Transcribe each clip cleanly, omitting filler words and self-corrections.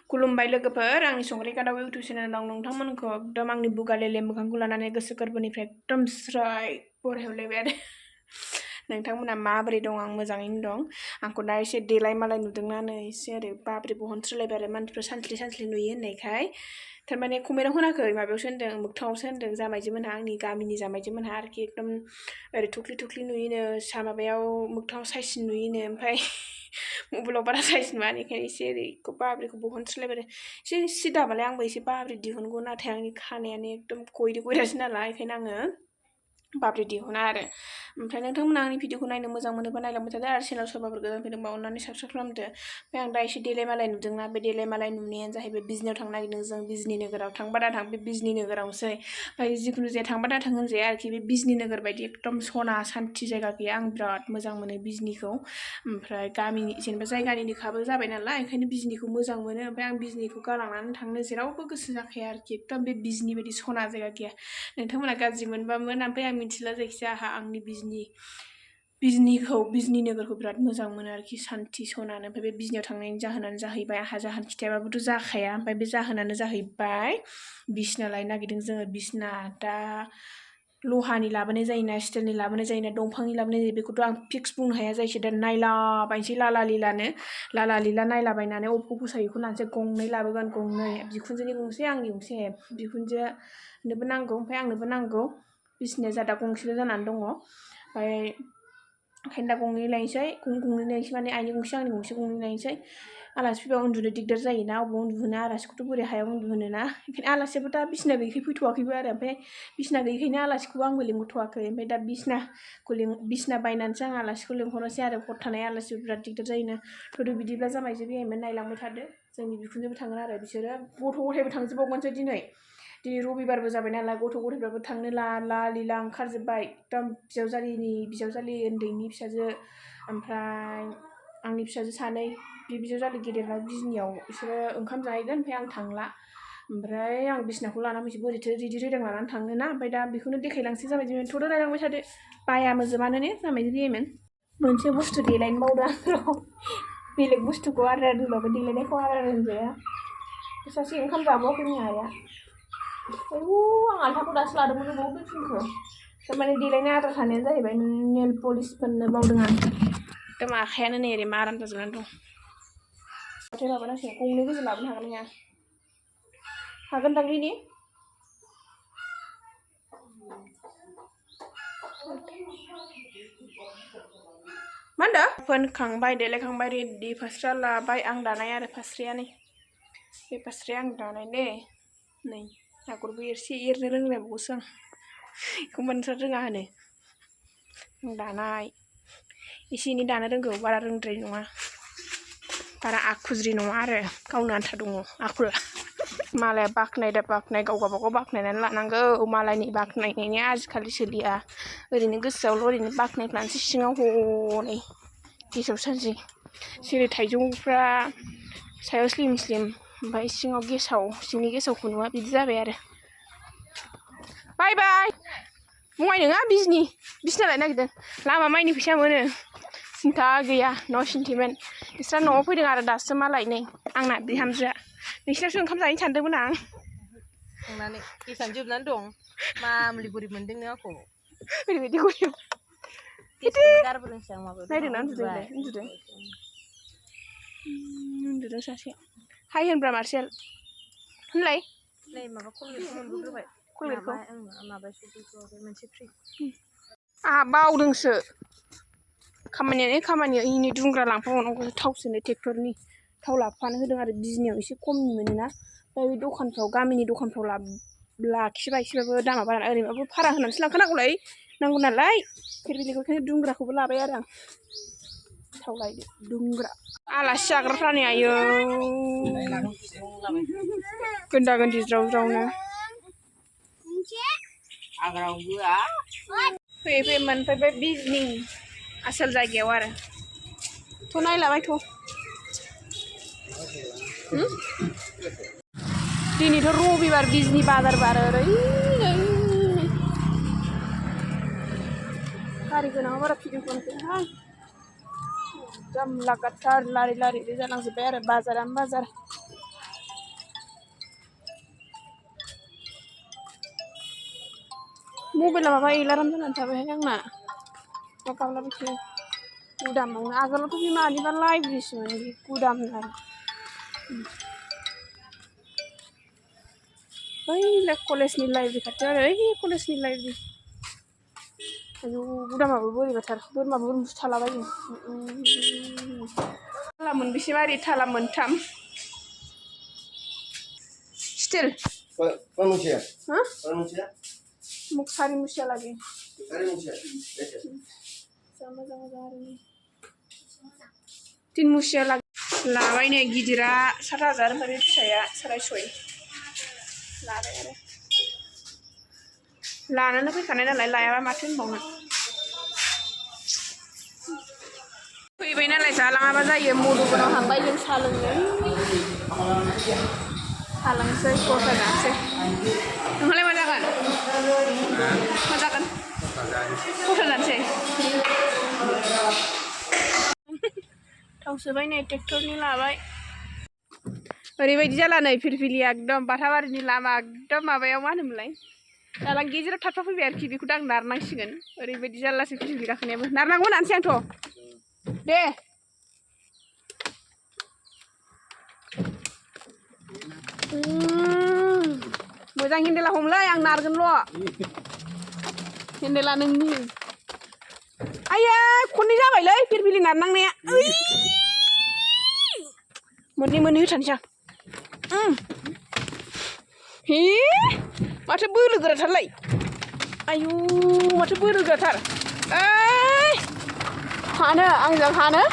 खुलुमबाय लोगोफोर आंनि संग्राय गादाव इउटिउब चेनेलाव नोंथांमोनखौ एकदम आंनि बुगालेले मोखांखौ लानानै गोसो गोरबोनिफ्राय एकदम स्राय बरायहरलायबाय आरो नोंथांमोना माबोरै दं आं मोजाङैनो दं आंखौ दा एसे देलाय मालाय नुदोंना नै एसे आरो बाब्रे बहनस्रायलायबाय आरो मानसिफ्रा सानस्लि सानस्लि नुयो होननायखाय थारमाने कमेन्टआव होनाखै माबायावसो होनदों मोगथाङावसो होनदों जामाइजोमोनहा आंनि गामिनि जामाइजोमोनहा आरोखि एकदम ओरै थुख्लि थुख्लि नुयोनो माबायाव मोगथाङाव साइसिन नुयोनो ओमफ्राय मबाइलाव बारा साइज नुवा बेखायनो एसे ओरैखौ बाब्रेखौ बहनस्रायलायबाय आरो एसे सिदाबालाय आंबो एसे बाब्रे दिहुनगौ नाथाय आंनि खानायानो एकदम गयरे गयरासो नालाय बेखायनो आङो बाब्रे दिहुना आरो ओमफ्राय नोंथांमोना आंनि भिडिअखौ नायनो मोजां मोनोबा नायलांबाय थादो आरो चेनेल सोरबाफोर गोदान फैदोंबा अननानै साबस्क्राइब खालामदो ओमफ्राय आं दा एसे देलाय मालाय नुदोंना बे देलाय मालाय नुनायानो जाहैबाय बिजनियाव थांनो नागिरदों जों बिजनि नोगोराव थांबा दा थां बे बिजनि नोगोरावसै ओमफ्राय जिखुनु जाया थांबा दा थां होनजाया आरोखि बे बिजनि नोगोर बायदि एकदम सना सान्थि जायगा गैया आं बिराद मोजां मोनो बिजनिखौ ओमफ्राय गामिनि जेनेबा जायगानिनोखाबो जाबाय नालाय ओंखायनो बिजनिखौ मोजां मोनो ओमफ्राय आं बिजनिखौ गालांनानै थांनो जेरावबो गोसो जाखाया आरोखि एकदम बे बिजनि बायदि सना जायगा गैया नोंथांमोना गाज्रि मोनबामोन ओमफ्राय आं मिथिला जायखिजाया आंहा आंनि बिजनि नोगोरखौ बिराद मोजां मोनो आरोखि सान्थि सनानो ओमफ्राय बे बिजनियाव थांनायनि जाहोनानो जाहैबाय आंहा जाहोन खिथायाबाबोथ' जाखाया ओमफ्राय बे जाहोनानो जाहैबाय बिसना लायनो नागिरदों जोङो बिसना दा लहानि लाबोनाय जायोना स्टिलनि लाबोनाय जायोना दंफांनि लाबोनाय जायो बेखौथ' आं फिक्स बुंनो हाया जायखिया दा नायलाबायनोसै लाला लिला नायलाबायनानै अबेखौ फसायो बेखौ लानोसै गंनै लाबोगोन गंनै बिखुनजोनि गंसे आंनि गंसे बिखुनजोनोबो नांगौ ओमफ्राय आंनोबो नांगौ बिसनाया जादा गंसेल' जानानै दङ ओमफ्राय ओंखायनो दा गंनै लायनोसै गंनै लायनोसै माने आइनि गंसे आंनि गंसे गंनै लायनोसै आलासि फैबा उन्दुनो दिगदार जायोना अबाव उन्दुहोनो आलासिखौथ' बोरै हायाव उन्दुहोनो ना ओंखायनो आलासियाबो दा बिसना गैयैखाय फैथ'वाखैबो आरो ओमफ्राय बिसना गैयैखायनो आलासिखौबो आंबो लिंहरथ'वाखै ओमफ्राय दा बिसना बायनानैसो आं आलासिखौ लिंहरनोसै आरो हर थानाय आलासिबो बिराद दिगदार जायोना थ'दो बिदिब्ला जामाइजो बेहायमोन नायलांबाय थादो जोंनि बिखुनजोबो थांगोन आरो बिसोरो गथ' गथायबो थांजोबबावगोनसो दिनै रबिबारबो जाबाय नालाय गथ' गथायफ्राबो थांनो लाला लिला ओंखारजोब्बाय एकदम बिजावजालि उन्दैनि फिसाजो ओमफ्राय आंनि फिसाजो सानै बे बिजावजालि गेदेरा बिजनियाव बिसोरो ओंखाम जाहैगोन ओमफ्राय आं थांला ओमफ्राय आं बिसनाखौ लानानै फैसै बोरैथो रिदि रिदां लानानै थांनो ना ओमफ्राय दा बेखौनो देखायलांसै जामाइजो थ'दो नायलांबाय थादो बाया मोजोमानो ने जामाइजो बेहायमोन मोनसे बुस्थु देलायनो बावदों आं बेलेग बुस्थुखौ आद्रा दोनबाबो देलायनायखौ आद्रा दोनजाया सासे ओंखाम जाबावाखै जोंनि आइया आं आल्थाखौ दासो लादोंमोन बबाव दोनफिनखो थारमाने देलायनाय आद्रा थानायानो जाहैबाय नेल पलिस फोननो बावदों आं एकदम आखायानो नै ओरै माराम जाजोबनानै दं माथो माबानांसिगोन गंनै गोजो लाबोनो हागोन ना हागोन दांलै ने मा होनदों फोनखांबाय देलायखांबाय रेडि फास्रा लाबाय आं दानाय आरो फास्राया नै बे फास्राया आं दानाय दे नै आगरबो एरनो रोंलायबावोसो आं एखमबा नोंस्रा रोङा होनो आं दानाय एसे एनै दानो रोंगौ बारा रोंद्राय नङा बारा आखुज्रि नङा आरो गावनो आन्था दङ आखला मालाया बाख्नाय गाव गावबागाव बाख्नायनानै लानांगौ मालायनि बाख्नायनायनि आजिखालि सोलिया ओरैनो गोसोआवल' ओरैनो बाख्नायफ्लानोसै सिङाव हनै गेसाव सानसै जेरै थाइजौफ्रा सायाव स्लिम स्लिम ओमफ्राय सिङाव गेसाव सिंनि गेसावखौ नुवा बिदि जाबाय आरो बाय बाय बुंबाय नोङा बिसना लायनो नागिरदों लामा माइनि फैसा मोनो सिन्था गैया न' सिन्थिमोन बिस्रा न'आव फैदों आरो दासो मालाय नै आंना बिहामजोआ नोंसिनावसो ओंखाम जाहैनो सानदोंमोन आं थांनानै गेसानो जोबनानै दं मा मुलि बोरै मोनदों नों आंखौ ओरैबायदि गयो गेसखौनो गारबोदोंसो आं माबायाव नायदोंना उन्दुदों सासे हाय होनब्रा मार्सेल होनलाय नै माबा कलगेटखौ मोनबोग्रोबाय माबासो मोनसे फ्रि आंहा बावदोंसो खामानिया इनि दुंग्रा लांफाबावनांगौ थाव सोनो ट्रेक्टरनि थाव लाबोफानो होदों आरो बिजनियाव एसे खमनि मोनोना ओमफ्राय बे दखानफ्राव गामिनि दखानफ्राव लाखिबाय एसेबाबो दामा बारा ओरैबाबो भारा होनानैसो लांखानांगौलाय नांगौ नालाय बेखायनो दुंग्राखौबो लाबाय आरो आं थाव लायदो दुंग्रा आलासि जाग्राफ्रा नै आयौ गोन्दा गोन्दि ज्राव ज्रावनो फैयै मोनफैबाय बिजनि आसोल जायगायाव आरो थ' नायलाबाय दिनैथ' रबिबार बिजनि बाजार बारो गारि गोनाङा बारा भिडिअ खालामखैहाय जाम लागाथार लारि जालांजोब्बाय आरो बाजारानो बाजार मबाइला माबा एलार्म जानानै थाबायहाय आंना मा गाबलाबाय गुदामावनो आगोलावथ' बे मानिबा लाइब्रेरिसोमोन बे गुदामनो आरो बै कलेजनि लाइब्रेरि खाथियाव आरो ओइ कलेजनि लाइब्रेरि आयौ गुदामाबो बोरैबाथार बोरमाबो थालाबायो थाला मोनबेसे मारि थाला मोनथाम स्टिल सारि मुसिया लागे तीन मुसिया लागे लाबाय नै गिदिरा 7,000 ओमफ्राय फिसाया 650 लाबाय आरो लानानै फैखानाय नालाय लायाबा माथो होनबावनो फैबाय नालाय जालाङाबा जायो मधुबनाव थांबाय जों साहा लोंनो साहा लोंसै गथा जानोसै नोंहालाय मा जागोन मा जागोन गथा जानोसै थाव सोबाय नै ट्रेक्टरनि लाबाय ओरैबायदि जाला नै फिरफिलिया एकदम बाथाबारिनि लामा एकदम माबायाव मा होनोमोनलाय दालां गेजेराव थाबथा फैबाय आरोखि बेखौथ' आं नारनांसिगोन ओरैबायदि जारलासो फिरफिलि गाखोनायाबो नारनांगौ होननानैसै आंथ' दे मोजां हेन्देला हमलै आं नारगोनल' हेन्देला नोंनि आयै खननै जाबायलै फिरफिलि नारनांनाया मोननै होथारनोसै आं हे माथो बोलो गोराथारलाय आयु माथो बोलो गोराथार ओइ हानो आंजों हानो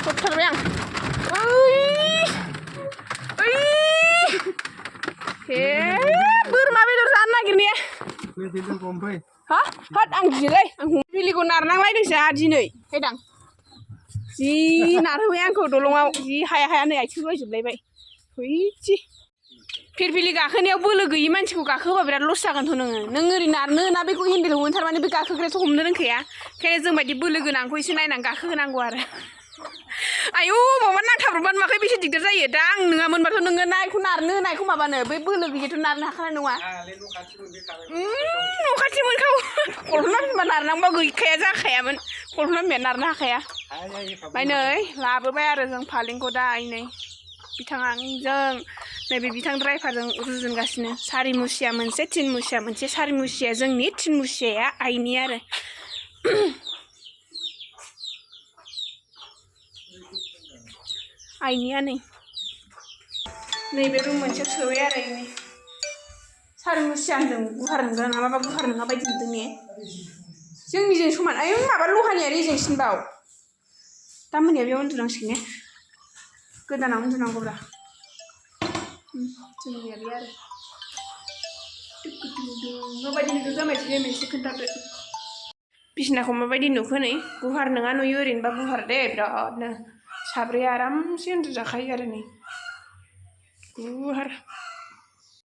हरथारबाय आं हे बोरमा बेदर जानो नागिरनाया हा हाट आं गियोलै आं फिरफिलिखौ नारनांलायदोंसो दिनै फैदां जि नारहोबाय आंखौ दलङाव जि हाया नै आथिं बायजोबलायबाय हैथि फिरफिलि गाखोनायाव बोलो गैयि मानसिखौ गाखोहोबा बिराद लस जागोनथ' नों ओरै नारनो ना बेखौ हेन्देल हमनो थारमाने बे गाखोग्रायाथ' हमनो रोंखाया ओंखायनो जोंबायदि बोलो गोनांखौ एसे नायनानै गाखोहोनांगौ आरो आयौ माबा नांथाब्रबबानो माखै बेसे दिगदार जायो दा आं नङामोनबाथ' नोङो नायखौ नारनो होनायखौ माबानो बै बोलो गैयिथ' नारनो हाखानाय नङा न' खाथि मोनखागौ कल्पना बिमा नारनांबा गैखाया जाखायामोन कल्पना बिमाया नारनो हाखाया ओमफ्राय नै लाबोबाय आरो जों फालेंखौ दा नै बिथाङा आंजों नैबे बिथां ड्राइभारजों रुजुनगासिनो सारि मुसिया मोनसे तिन मुसिया मोनसे सारि मुसिया जोंनि तिन मुसियाया आइनि आरो आइनिया नैबे रुम मोनसेयाव सोबाय आरो नै सारि मुसिया होनदों गुवार नंगौ नङाबा गुवार नङा बायदि मोनदों ने जोंनिजों समान आयौ माबा लहानिया रेजेंसिनबाव दा मोनायाव बेयाव उन्दुनांसिगोन ने गोदानाव उन्दुनांगौब्रा जोंनिया बे आरो माबायदि नुदों जामायथि मोनसे खोन्थादो बिसिनाखौ माबायदि नुखो नै गुवार नङा नुयो ओरैनोबा गुवार दे बिरादनो साब्रै आरामसे उन्दुजाखायो आरो नै गुवार